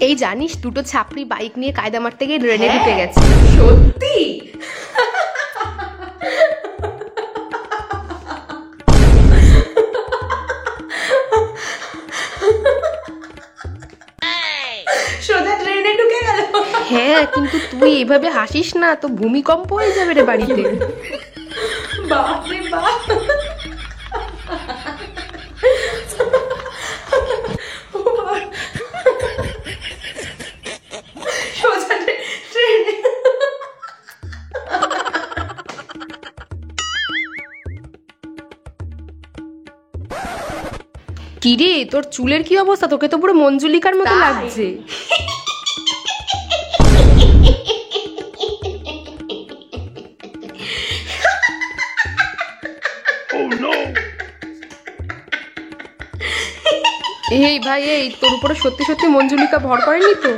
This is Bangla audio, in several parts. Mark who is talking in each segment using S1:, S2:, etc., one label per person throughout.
S1: এই জানিস দুটো ছাপড়ি বাইক নিয়ে কায়দা মারতে গিয়ে ড্রেনে ঢুকে গেছে।
S2: সত্যি? সোজা ট্রেনে ঢুকে গেল।
S1: হ্যাঁ, কিন্তু তুই এইভাবে হাসিস না, তো ভূমিকম্প হয়ে যাবে রে বাড়িতে।
S2: বাপরে বাপ। সোজা ট্রেনে।
S1: কিরে তোর চুলের কি অবস্থা? তোকে তো পুরো মঞ্জুলিকার মতো লাগছে। এই ভাই, এই তোর উপরে সত্যি সত্যি মঞ্জুলিকা ভর করেনি তো?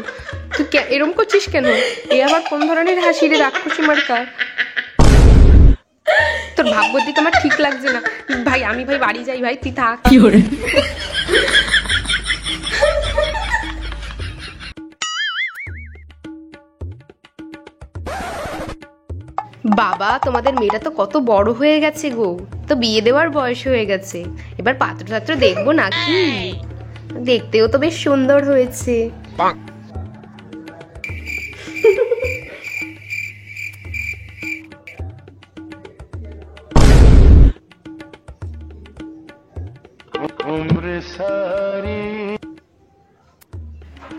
S1: তুই এরম করছিস কেন? এ আবার কোন ধরনের হাসি রে রাক্ষসী মার্কা? তোর ভাবগতি তো আমার ঠিক লাগছে না ভাই। আমি ভাই বাড়ি যাই ভাই, তুই থাক। কি করে বাবা, তোমাদের মেয়েটা তো কত বড় হয়ে গেছে গো, তো বিয়ে দেওয়ার বয়স হয়ে গেছে। এবার পাত্র টাত্র দেখবো নাকি? দেখতেও তো বেশ সুন্দর হয়েছে।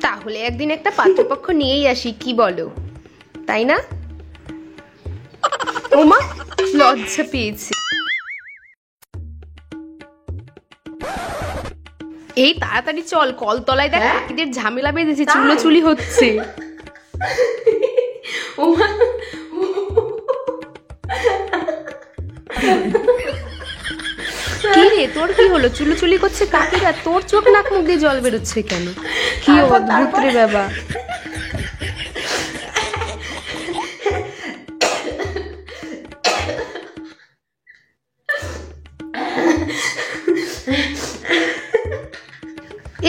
S1: তাহলে একদিন একটা পাত্রপক্ষ নিয়েই আসি, কি বলো? তাই না? ওমা, লজ্জা পেয়েছি। এই তাড়াতাড়ি চল, কলতলায় দেখ কাকিদের ঝামেলা বেঁধেছে, চুলোচুলি হচ্ছে।
S2: ওমা,
S1: কি রে তোর কি হলো? চুলোচুলি করছে কাকিরা, তোর চোখ নাক মুখ দিয়ে জল বেরোচ্ছে কেন? কি অদ্ভুত রে বাবা।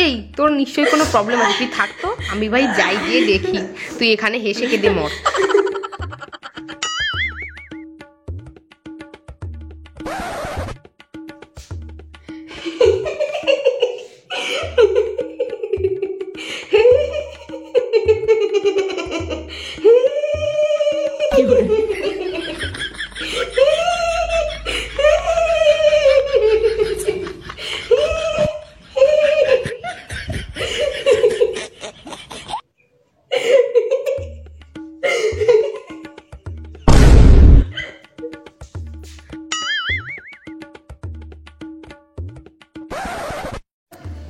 S1: এই তোর নিশ্চয়ই কোনো প্রবলেম আছে, তুই থাকতো, আমি ভাই যাই গিয়ে দেখি। তুই এখানে হেসে কেঁদে মর।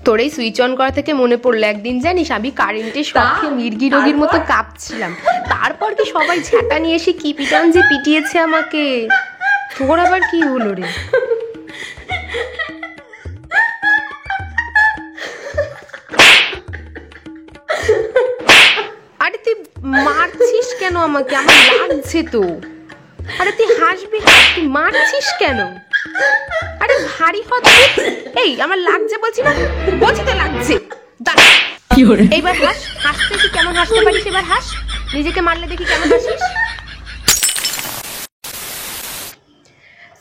S1: তোর এই সুইচ অন করা থেকে মনে পড়লো, একদিন জানিস আমি কারেন্টের শখে মির্গি রোগীর মতো কাঁপছিলাম। তারপর কি সবাই ঝাঁটা নিয়ে এসে কি পিটান যে পিটিয়েছে আমাকে। তোর আবার কি হলো রে? আরে তুই মারছিস কেন আমাকে? আমার লাগছে তো। আরে তুই হাসবি, তুই মারছিস কেন? আরে ভারী হচ্ছে। এই আমার লাগছে বলছি না, বলছি তো লাগছে। এইবার হাস, হাসতে কি কেমন হাসতে পারিস? এবার হাস, নিজেকে মারলে দেখি কেমন হাসিস।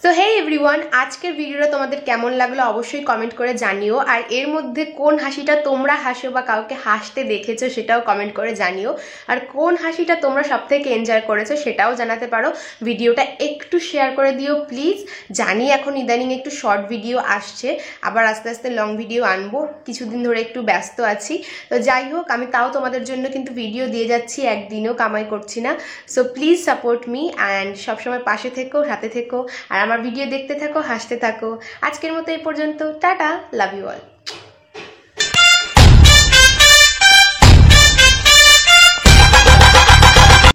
S1: সো হে এভরিওয়ান, আজকের ভিডিওটা তোমাদের কেমন লাগলো অবশ্যই কমেন্ট করে জানিও। আর এর মধ্যে কোন হাসিটা তোমরা হাসো বা কাউকে হাসতে দেখেছো সেটাও কমেন্ট করে জানিও। আর কোন হাসিটা তোমরা সব থেকে এনজয় করেছো সেটাও জানাতে পারো। ভিডিওটা একটু শেয়ার করে দিও প্লিজ। জানি এখন ইদানিং একটু শর্ট ভিডিও আসছে, আবার আস্তে আস্তে লং ভিডিও আনবো। কিছুদিন ধরে একটু ব্যস্ত আছি, তো যাই হোক আমি তাও তোমাদের জন্য কিন্তু ভিডিও দিয়ে যাচ্ছি, একদিনও কামাই করছি না। So please support me and সবসময় পাশে থেকো, সাথে থেকো, আর আমার ভিডিও দেখতে থাকো, হাসতে থাকো। আজকের মতো এই পর্যন্ত, টাটা, লাভ ইউ অল।